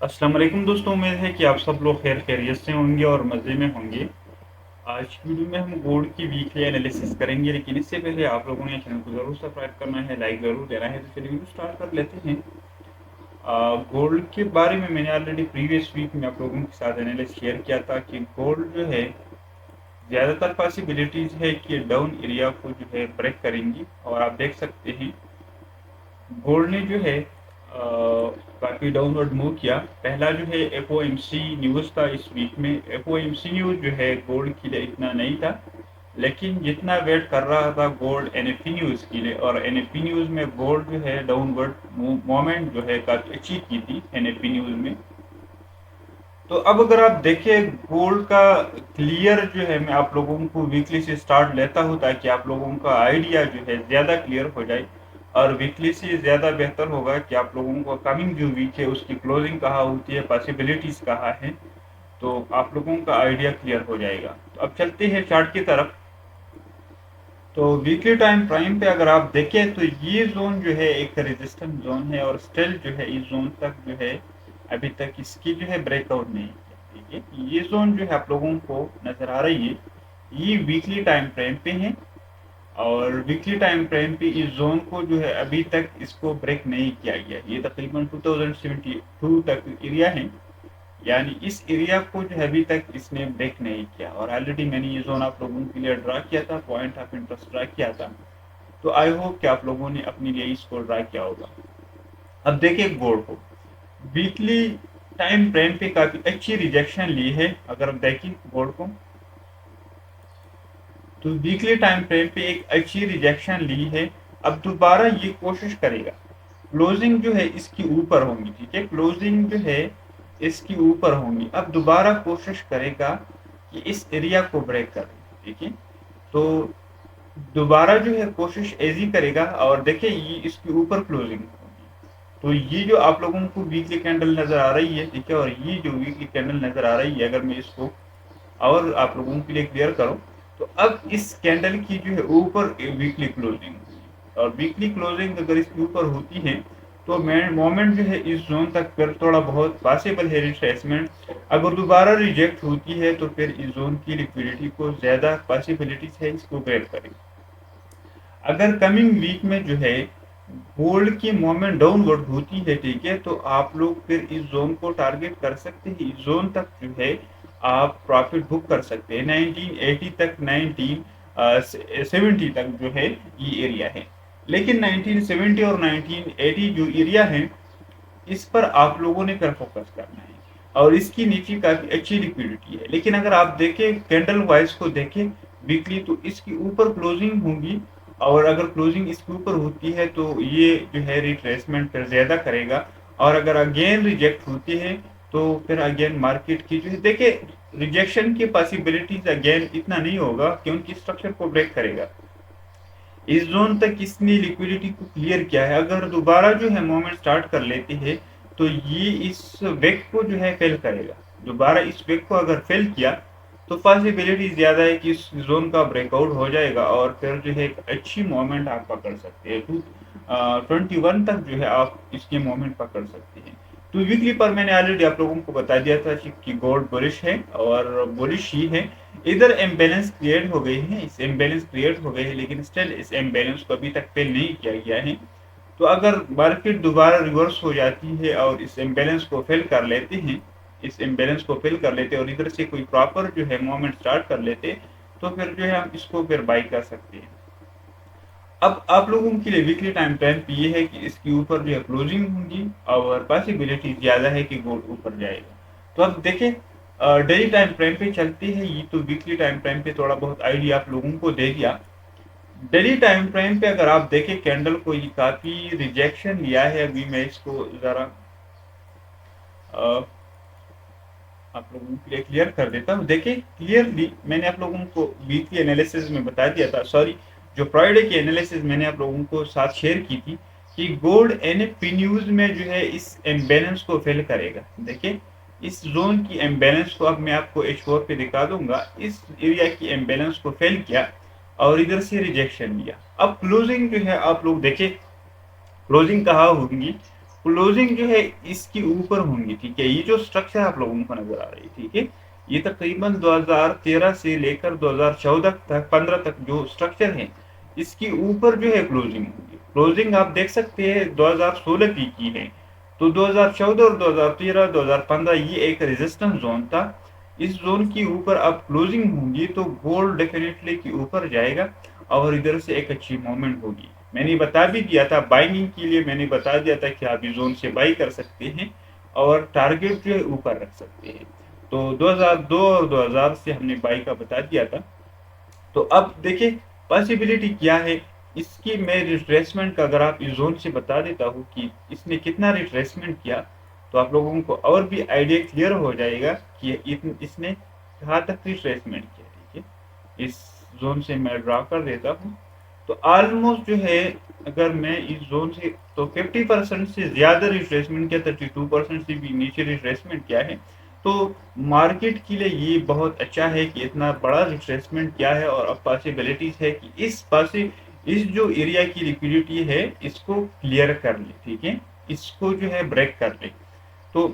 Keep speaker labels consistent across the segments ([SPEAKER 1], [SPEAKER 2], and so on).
[SPEAKER 1] अस्सलाम वालेकुम दोस्तों, उम्मीद है कि आप सब लोग खैर खैरियत से होंगे और मज़े में होंगे। आज की वीडियो में हम गोल्ड की वीकली एनालिसिस करेंगे, लेकिन इससे पहले आप लोगों ने चैनल को ज़रूर सब्सक्राइब करना है, लाइक ज़रूर देना है। तो चलिए वीडियो स्टार्ट कर लेते हैं। गोल्ड के बारे में मैंने ऑलरेडी प्रीवियस वीक में आप लोगों के साथ एनालिसिस शेयर किया था कि गोल्ड जो है ज़्यादातर पॉसिबिलिटीज़ है कि डाउन एरिया को जो है ब्रेक करेंगी। और आप देख सकते हैं गोल्ड ने जो है काफ़ी डाउनवर्ड मूव किया। पहला जो है एफओएमसी न्यूज़ था इस वीक में। एफओएमसी न्यूज़ जो है गोल्ड के लिए इतना नहीं था, लेकिन जितना वेट कर रहा था गोल्ड एनएफपी न्यूज़ के लिए, और एनएफपी न्यूज़ में गोल्ड जो है डाउनवर्ड मोमेंट जो है काफ़ी अचीव की थी एनएफपी न्यूज़ में। तो अब अगर आप देखें गोल्ड का क्लियर जो है, मैं आप लोगों को वीकली से स्टार्ट लेता हूँ ताकि आप लोगों का आइडिया जो है ज़्यादा क्लियर हो जाए। और वीकली से ज़्यादा बेहतर होगा कि आप लोगों को कमिंग जो वीक है उसकी क्लोजिंग कहाँ होती है, पॉसिबिलिटीज़ कहाँ हैं, तो आप लोगों का आइडिया क्लियर हो जाएगा। तो अब चलते हैं चार्ट की तरफ। तो वीकली टाइम फ्रेम पे अगर आप देखें तो ये जोन जो है एक रेजिस्टेंस जोन है, और स्टिल जो है इस जोन तक जो है अभी तक इसकी जो है ब्रेकआउट नहीं है। ठीक है, ये जोन जो है आप लोगों को नजर आ रही है, ये वीकली टाइम फ्रेम पे है। और वीकली टाइम फ्रेम पे इस जोन को जो है अभी तक इसको ब्रेक नहीं किया गया। ये तकरीबन 2072 तक एरिया है, यानी इस एरिया को जो है अभी तक इसने ब्रेक नहीं किया। और ऑलरेडी मैंने ये जोन आप लोगों के लिए ड्रा किया था, पॉइंट ऑफ इंटरेस्ट ड्रा किया था। तो आई होप कि आप लोगों ने अपने लिए इसको ड्रा किया होगा। अब देखिए गोल्ड को वीकली टाइम फ्रेम पे काफी अच्छी रिजेक्शन ली है। अगर आप देखें गोल्ड को तो वीकली टाइम फ्रेम पे एक अच्छी रिजेक्शन ली है। अब दोबारा ये कोशिश करेगा, क्लोजिंग जो है इसकी ऊपर होंगी। ठीक है, क्लोजिंग जो है इसकी ऊपर होंगी। अब दोबारा कोशिश करेगा कि इस एरिया को ब्रेक करे। ठीक है, तो दोबारा जो है कोशिश ऐसी करेगा। और देखिए ये इसके ऊपर क्लोजिंग होगी। तो ये जो आप लोगों को वीकली कैंडल नजर आ रही है, ठीक है, और ये जो वीकली कैंडल नजर आ रही है, अगर मैं इसको और आप लोगों के लिए क्लियर करूं, तो अब इस कैंडल की जो है ऊपर वीकली क्लोजिंग, और वीकली क्लोजिंग अगर इसके ऊपर होती है तो मोमेंट जो है इस जोन तक फिर थोड़ा बहुत पॉसिबल है रिट्रेसमेंट। अगर दोबारा रिजेक्ट होती है तो फिर इस जोन की लिक्विडिटी को ज़्यादा पॉसिबिलिटीज है इसको ग्रैब करें। अगर कमिंग वीक में जो है गोल्ड की मूवमेंट डाउनवर्ड होती है, ठीक है, तो आप लोग फिर इस जोन को टारगेट कर सकते हैं। इस जोन तक जो है आप प्रॉफिट बुक कर सकते हैं। 1980 तक, 1970 तक जो है ये एरिया है। लेकिन 1970 और 1980 जो एरिया है इस पर आप लोगों ने फिर फोकस करना है। और इसकी नीचे काफी अच्छी लिक्विडिटी है। लेकिन अगर आप देखें कैंडल वाइज को देखें वीकली, तो इसकी ऊपर क्लोजिंग होगी। और अगर क्लोजिंग इसके ऊपर होती है तो ये जो है रिट्रेसमेंट फिर ज्यादा करेगा। और अगर अगेन रिजेक्ट होती है तो फिर अगेन मार्केट की जो है देखिए रिजेक्शन की पॉसिबिलिटीज अगेन इतना नहीं होगा क्योंकि स्ट्रक्चर को ब्रेक करेगा। इस जोन तक इसने लिक्विडिटी को क्लियर किया है। अगर दोबारा जो है मूवमेंट स्टार्ट कर लेती है तो ये इस वेक को जो है फेल करेगा। दोबारा इस वेक को अगर फेल किया तो पॉसिबिलिटी ज्यादा है कि इस जोन का ब्रेकआउट हो जाएगा, और फिर जो है एक अच्छी मूवमेंट आप पकड़ सकते हैं। 21 तक जो है आप इसके मूवमेंट पकड़ सकते हैं। तो वीकली पर मैंने ऑलरेडी आप लोगों को बता दिया था कि गोल्ड बुलिश है और बुलिश ही है। इधर इम्बैलेंस क्रिएट हो गई है, इस इम्बैलेंस क्रिएट हो गई है, लेकिन स्टिल इस इम्बैलेंस को अभी तक फेल नहीं किया गया है। तो अगर मार्केट दोबारा रिवर्स हो जाती है और इस इम्बैलेंस को फेल कर लेते हैं, इस इम्बैलेंस को फिल कर लेते और इधर से कोई प्रॉपर जो है मूवमेंट स्टार्ट कर लेते, तो फिर जो है हम इसको फिर बाई कर सकते हैं। अब आप लोगों के लिए वीकली टाइम फ्रेम ये है कि इसके ऊपर जो है क्लोजिंग होगी और पॉसिबिलिटी ज्यादा है कि गोल्ड ऊपर जाएगा। तो अब देखें डेली टाइम फ्रेम पे चलती है। ये तो वीकली टाइम फ्रेम पे थोड़ा बहुत आइडिया आप लोगों को दे दिया। डेली टाइम फ्रेम पे अगर आप देखें कैंडल को ये काफी रिजेक्शन लिया है। अभी मैं इसको जरा आप लोगों के लिए क्लियर कर देता हूँ। देखिए क्लियरली मैंने आप लोगों को वीकली एनालिसिस में बता दिया था, सॉरी जो फ्राइडे की एनालिसिस मैंने आप लोगों को साथ शेयर की थी कि गोल्ड एनएफपी न्यूज में जो है इस एम्बेलेंस को फिल करेगा। देखिए इस जोन की एम्बेलेंस को अब मैं आपको H4 पे दिखा दूंगा। इस एरिया की एम्बेलेंस को फेल किया और इधर से रिजेक्शन लिया। अब क्लोजिंग जो है आप लोग देखें क्लोजिंग कहाँ होगी, क्लोजिंग जो है इसकी ऊपर होंगी, ठीक है। ये जो स्ट्रक्चर आप लोगों को नजर आ रही है, ठीक है, ये तकरीबन 2013 से लेकर 2014 तक 15 तक जो स्ट्रक्चर है इसकी ऊपर जो है क्लोजिंग होगी। क्लोजिंग आप देख सकते हैं 2016 की है, तो 2014 और 2013 2015 ये एक रेजिस्टेंस जोन था। इस जोन की ऊपर अब क्लोजिंग होगी तो गोल्ड डेफिनेटली की ऊपर जाएगा और इधर से एक अच्छी मूवमेंट होगी। मैंने बता भी दिया था बाइंग के लिए, मैंने बता दिया था कि आप इस जोन से बाई कर सकते हैं और टारगेट जो है ऊपर रख सकते हैं। तो 2002 और 2000 से हमने बाई का बता दिया था। तो अब देखिए पॉसिबिलिटी क्या है इसकी। मैं रिट्रेसमेंट का अगर आप इस जोन से बता देता हूँ कि इसने कितना रिट्रेसमेंट किया, तो आप लोगों को और भी आइडिया क्लियर हो जाएगा कि इसने कहाँ तक रिट्रेसमेंट किया, ठीक है। इस जोन से मैं ड्रा कर देता हूँ। तो ऑलमोस्ट जो है अगर मैं इस जोन से तो 50% से ज़्यादा रिट्रेसमेंट किया, 32% से भी नीचे रिट्रेसमेंट किया है। तो मार्केट के लिए ये बहुत अच्छा है कि इतना बड़ा रिट्रेसमेंट किया है और अब पॉसिबिलिटीज है कि इस जो एरिया की लिक्विडिटी है इसको क्लियर कर ले, ठीक है, इसको जो है ब्रेक कर ले। तो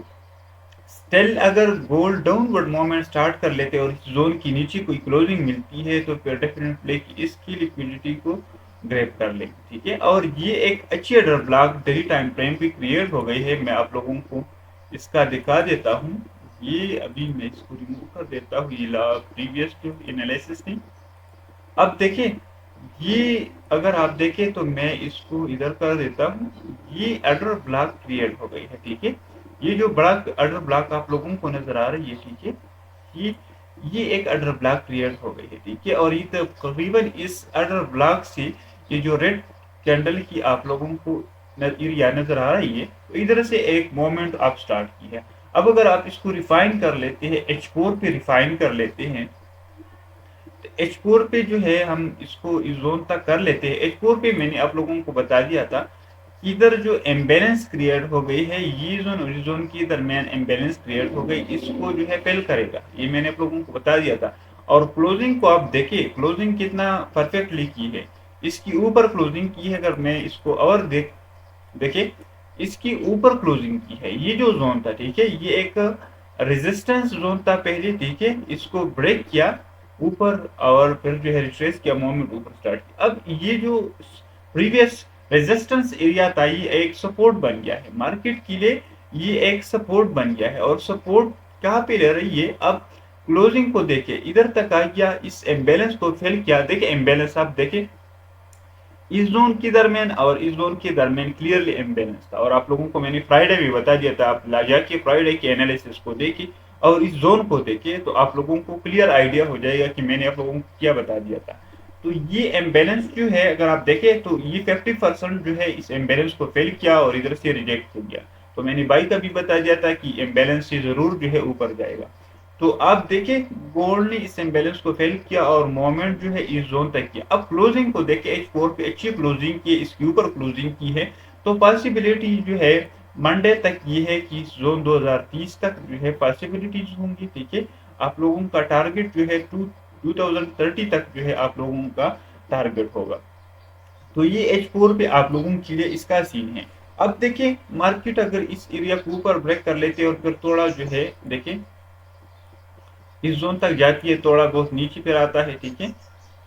[SPEAKER 1] स्टिल अगर गोल्ड डाउनवर्ड मूवमेंट स्टार्ट कर लेते और इस जोन की नीचे कोई क्लोजिंग मिलती है तो फिर डेफिनेटली इसकी लिक्विडिटी को ग्रैब कर लेंगे, ठीक है। और ये एक अच्छी order block daily time frame पे क्रिएट हो गई है। मैं आप लोगों को इसका दिखा देता हूँ। ये अभी मैं इसको रिमूव कर देता हूँ, ये प्रीवियस जो एनालिसिस थी। अब देखिए ये अगर आप देखें तो मैं इसको इधर कर देता हूँ, ये ऑर्डर ब्लॉक क्रिएट हो गई है, ठीक है। ये जो बड़ा ऑर्डर ब्लॉक आप लोगों को नजर आ रही है, ठीक है, ये ये एक ऑर्डर ब्लॉक क्रिएट हो गई है, ठीक है। और ये तकरीबन इस ऑर्डर ब्लॉक से ये जो रेड कैंडल की आप लोगों को एरिया नजर आ रही है, तो इधर से एक मोमेंट आप स्टार्ट की है। अब अगर आप इसको रिफाइन कर लेते हैं, H4 पे रिफाइन कर लेते हैं, H4 पे जो है हम इसको इस जोन तक कर लेते हैं। H4 पे मैंने आप लोगों को बता दिया था कि इधर जो इम्बेलेंस क्रिएट हो गई है, ये जोन और इस जोन के दरमियान इम्बेलेंस क्रिएट हो गई, इसको जो है फेल करेगा, ये मैंने आप लोगों को बता दिया था। और क्लोजिंग को आप देखिए, क्लोजिंग कितना परफेक्टली की है, इसकी ऊपर क्लोजिंग की है। अगर मैं इसको और देखिए इसकी ऊपर क्लोजिंग की है। ये जो जोन था, ठीक है, ये एक रेजिस्टेंस जोन था पहले, ठीक है, इसको ब्रेक किया ऊपर और फिर जो है रिट्रेस किया, मूवमेंट ऊपर स्टार्ट किया। अब ये जो प्रीवियस रेजिस्टेंस एरिया था ये एक सपोर्ट बन गया है मार्केट के लिए, ये एक सपोर्ट बन गया है। और सपोर्ट कहाँ पे ले रही है, अब क्लोजिंग को देखे इधर तक आ गया, इस इम्बेलेंस को फेल किया। देखिए इम्बेलेंस आप देखें, इस जोन के दरमियान और इस जोन के दरमियान क्लियरली इम्बेलेंस था। और आप लोगों को मैंने फ्राइडे भी बता दिया था, आप जाके फ्राइडे के एनालिसिस को देखिए और इस जोन को देखिए तो आप लोगों को क्लियर आइडिया हो जाएगा कि मैंने आप लोगों को क्या बता दिया था। तो ये इम्बेलेंस जो है अगर आप देखें तो ये 50% जो है इस इम्बेलेंस को फेल किया और इधर से रिजेक्ट हो गया। तो मैंने बाई का भी बता दिया था कि इम्बेलेंस से जरूर जो है ऊपर जाएगा। तो आप देखिए गोल्ड ने इस इम्बेलेंस को फेल किया और मोमेंट जो है इस जोन तक किया। अब क्लोजिंग को देखिए H4 पे अच्छी क्लोजिंग की, इसके ऊपर क्लोजिंग की है। तो पॉसिबिलिटी जो है मंडे तक ये है कि जोन 2030 तक जो है पॉसिबिलिटीज होंगी, ठीक है। आप लोगों का टारगेट जो है 2030 तक जो है आप लोगों का टारगेट होगा। तो ये H4 पे आप लोगों के लिए इसका सीन है। अब देखिए मार्केट अगर इस एरिया को ऊपर ब्रेक कर लेते हैं और फिर थोड़ा जो है देखिए इस जोन तक जाती है, थोड़ा बहुत नीचे फिर आता है, ठीक है,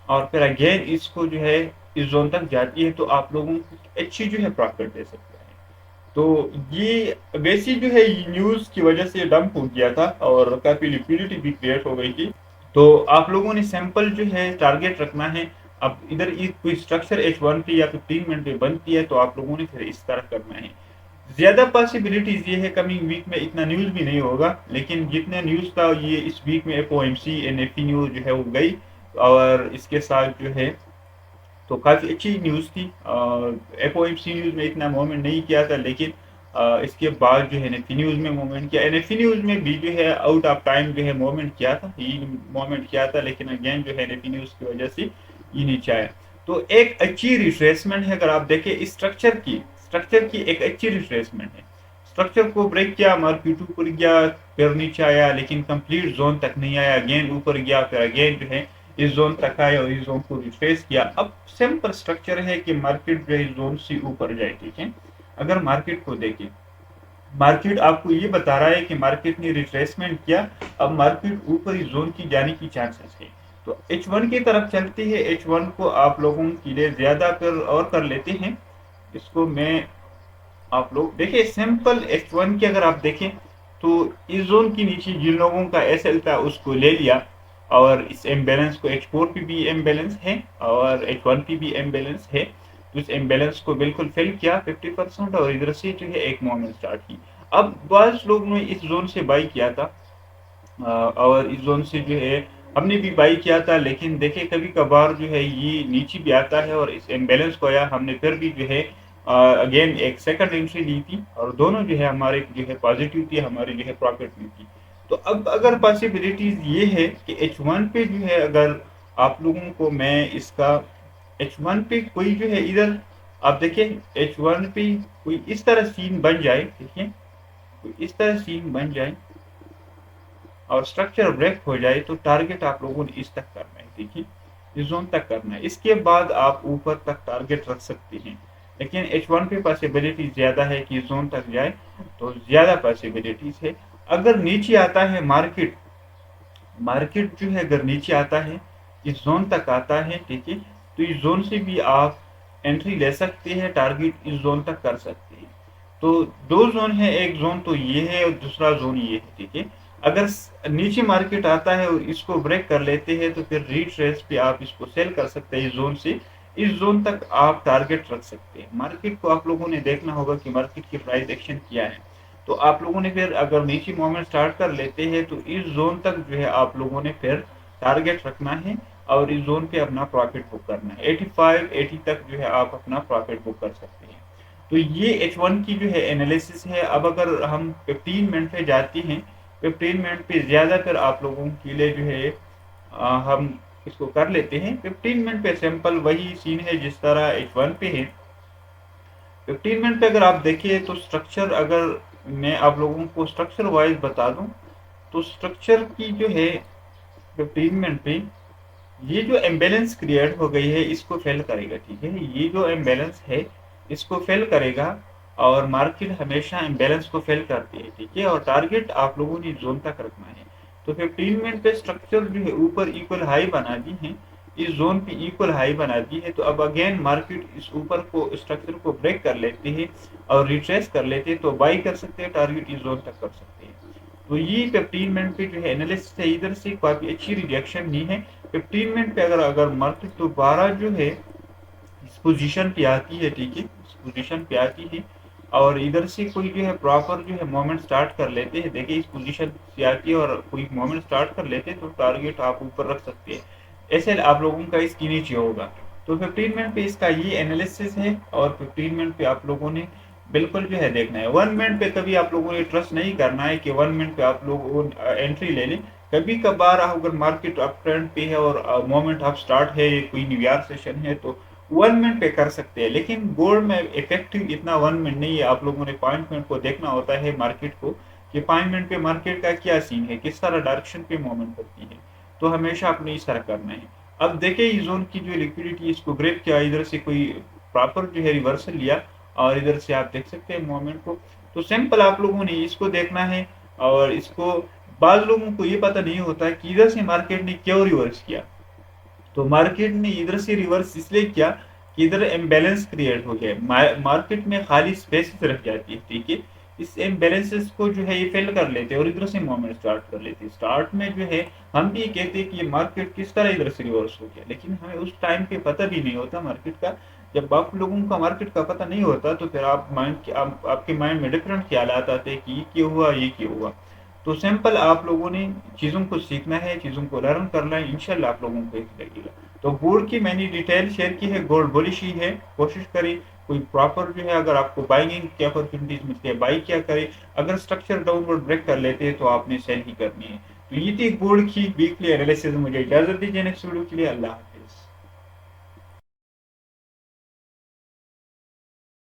[SPEAKER 1] और फिर अगेन इसको जो है इस जोन तक जाती है, तो आप लोगों को अच्छी जो है प्रॉफिट दे सकता है। तो ये वैसी जो है न्यूज की वजह से डंप हो गया था और काफी लिक्विडिटी भी क्रिएट हो गई थी। तो आप लोगों ने सैंपल जो है टारगेट रखना है। अब इधर कोई स्ट्रक्चर H1 पे या फिर 3 मिनट में बनती है तो आप लोगों ने फिर इस तरह करना है। ज्यादा पॉसिबिलिटीज ये है कमिंग वीक में इतना न्यूज भी नहीं होगा, लेकिन जितने न्यूज था ये इस वीक में FOMC NFP न्यूज जो है वो गई और इसके साथ जो है तो काफी अच्छी न्यूज थी। FOMC न्यूज में इतना मूवमेंट नहीं किया था, लेकिन इसके बाद जो है NFP न्यूज में मूवमेंट किया। NFP न्यूज में भी जो है आउट ऑफ टाइम जो है मूवमेंट किया था, ये मूवमेंट किया था, लेकिन अगेन जो है NFP न्यूज की वजह से ये नीचे आया। तो एक अच्छी रिट्रेसमेंट है। अगर आप देखें इस स्ट्रक्चर की एक अच्छी रिट्रेसमेंट है। स्ट्रक्चर को ब्रेक किया, मार्केट ऊपर गया, फिर नीचे आया, लेकिन कंप्लीट जोन तक नहीं आया, अगेन ऊपर गया, फिर अगेन जो है इस जोन तक आया और इस जोन को रिट्रेस किया। अब सिंपल स्ट्रक्चर है कि मार्केट जो है इस जोन से ऊपर जाए, ठीक है। अगर मार्केट को देखें मार्केट आपको ये बता रहा है कि मार्केट ने रिट्रेसमेंट किया, अब मार्केट ऊपर इस जोन की जाने की चांसेस है। तो H1 की तरफ चलते हैं। H1 को आप लोगों के लिए ज्यादा कर लेते हैं। इसको मैं आप लोग देखिए सिंपल H1 की अगर आप देखें तो इस जोन के नीचे जिन लोगों का एसएल था उसको ले लिया, और इस एम्बेलेंस को H4 पे भी एम्बेलेंस है और H1 पे भी एम्बेलेंस है, तो इस एम्बेलेंस को बिल्कुल फिल किया 50%, और इधर से जो है एक मूवमेंट स्टार्ट की। अब बहुत लोगों ने इस जोन से बाई किया था, और इस जोन से जो है हमने भी बाई किया था, लेकिन देखे कभी कभार जो है ये नीचे भी आता है, और इस एम्बेलेंस को आया हमने फिर भी जो है अगेन एक सेकंड एंट्री ली थी, और दोनों जो है हमारे जो है पॉजिटिव थी, हमारे जो है प्रॉफिट में थी। तो अब अगर पॉसिबिलिटीज ये है कि H1 पे जो है अगर आप लोगों को मैं इसका H1 पे कोई जो है इधर आप देखिए H1 पे कोई इस तरह सीन बन जाए, देखिए कोई इस तरह सीन बन जाए और स्ट्रक्चर ब्रेक हो जाए, तो टारगेट आप लोगों ने इस तक करना है, देखिए इस जोन तक करना है, इसके बाद आप ऊपर तक टारगेट रख सकते हैं। लेकिन H1 पे पॉसिबिलिटी ज्यादा है कि जोन तक जाए, तो ज्यादा पॉसिबिलिटीज है। अगर नीचे आता है मार्केट, मार्केट जो है अगर नीचे आता है इस जोन तक आता है, ठीक है, तो इस जोन से भी आप एंट्री ले सकते हैं, टारगेट इस जोन तक कर सकते हैं। तो दो जोन है, एक जोन तो ये है और दूसरा जोन ये है, ठीक है। अगर नीचे मार्केट आता है और इसको ब्रेक कर लेते हैं तो फिर रिट्रेस पे आप इसको सेल कर सकते हैं, इस जोन से इस जोन तक आप टारगेट रख सकते हैं। मार्केट को आप लोगों ने देखना होगा कि मार्केट की प्राइस एक्शन क्या है, तो आप लोगों ने फिर अगर नीचे मूवमेंट स्टार्ट कर लेते हैं तो इस जोन तक जो है आप लोगों ने फिर टारगेट रखना है, और इस जोन पे अपना प्रॉफिट बुक करना है। 85 80 तक जो है आप अपना प्रॉफिट बुक कर सकते हैं। तो ये H1 की जो है एनालिसिस है। अब अगर हम 15 मिनट पे जाते हैं, 15 मिनट पे ज्यादा फिर आप लोगों के लिए जो है हम इसको कर लेते हैं। 15 मिनट पे सिंपल वही सीन है जिस तरह H1 पे है। 15 मिनट पे अगर आप देखिए तो स्ट्रक्चर, अगर मैं आप लोगों को स्ट्रक्चर वाइज बता दूं, तो स्ट्रक्चर की जो है 15 मिनट पे ये जो इम्बैलेंस क्रिएट हो गई है इसको फेल करेगा, ठीक है, ये जो इम्बैलेंस है इसको फेल करेगा, और मार्केट हमेशा इम्बैलेंस को फेल करती है, ठीक है, और टारगेट आप लोगों ने जोन तक रखना है। तो 15 मिनट पे स्ट्रक्चर जो है ऊपर इक्वल हाई बना दी है, इस जोन पे इक्वल हाई बना दी है, तो अब अगेन मार्केट इस ऊपर को स्ट्रक्चर को ब्रेक कर लेती है और रिट्रेस कर लेते हैं, तो बाई कर सकते हैं, टारगेट इस जोन तक कर सकते हैं। तो ये 15 मिनट पे जो है एनालिसिस है, इधर से काफी अच्छी रिएक्शन नहीं है। 15 मिनट पे अगर अगर मार्केट दोबारा जो है इस पोजीशन पे आती है, ठीक है, इस पोजीशन पे आती है, और इधर से कोई जो है प्रॉपर जो है मोमेंट स्टार्ट कर लेते हैं, देखिए इस पोजीशन से आती है और कोई मोमेंट स्टार्ट कर लेते हैं, तो टारगेट आप ऊपर रख सकते हैं। ऐसे आप लोगों का इसके नीचे होगा। तो 15 मिनट पे इसका ये एनालिसिस है, और 15 मिनट पे आप लोगों ने बिल्कुल जो है देखना है। 1 मिनट पे कभी आप लोगों ने ट्रस्ट नहीं करना है कि 1 मिनट पे आप लोग एंट्री ले लें। कभी कभार अगर मार्केट अप ट्रेंड पे है और मोमेंट अप स्टार्ट है, कोई न्यू ईयर सेशन है, तो 1 मिनट पे कर सकते हैं। लेकिन गोल्ड में इफेक्टिव इतना 1 मिनट नहीं है, आप लोगों ने 5 मिनट को देखना होता है मार्केट को, कि 5 मिनट पे मार्केट का क्या सीन है, किस तरह डायरेक्शन पे मूवमेंट करती है, तो हमेशा अपने इस तरह करना है। अब देखिए इस जोन की जो लिक्विडिटी इसको ग्रेप किया, इधर से कोई प्रॉपर जो है रिवर्सल लिया, और इधर से आप देख सकते हैं मूवमेंट को। तो सिंपल आप लोगों ने इसको देखना है, और इसको बाज लोगों को ये पता नहीं होता कि इधर से मार्केट ने क्यों रिवर्स किया। तो मार्केट ने इधर से रिवर्स इसलिए किया कि इधर इम्बैलेंस क्रिएट हो गया, मार्केट में खाली स्पेसेस रह जाती है, ठीक है, इस इम्बैलेंसेस को जो है ये फिल कर लेते हैं और इधर से मूवमेंट स्टार्ट कर लेते हैं। स्टार्ट में जो है हम भी कहते हैं कि ये मार्केट किस तरह इधर से रिवर्स हो गया, लेकिन हमें उस टाइम पे पता भी नहीं होता मार्केट का। जब आप लोगों का मार्केट का पता नहीं होता तो फिर आपके माइंड में डिफरेंट ख्याल आते हैं कि ये क्यों हुआ, ये क्यों हुआ। तो सिंपल आप लोगों ने चीज़ों को सीखना है, चीज़ों को लर्न करना है, इंशाल्लाह आप लोगों को एक लगेगा। तो गोल्ड की मैंने डिटेल शेयर की है, गोल्ड बुलिश ही है, कोशिश करें कोई प्रॉपर जो है अगर आपको बाइंग की अपॉर्चुनिटीज मिलती है बाई क्या करें, अगर स्ट्रक्चर डाउनवर्ड ब्रेक कर लेते हैं तो आपने सेल ही करनी है। तो ये थी गोल्ड की वीकली एनालिसिस। मुझे इजाजत दीजिए नेक्स्ट वीडियो के लिए। अल्लाह।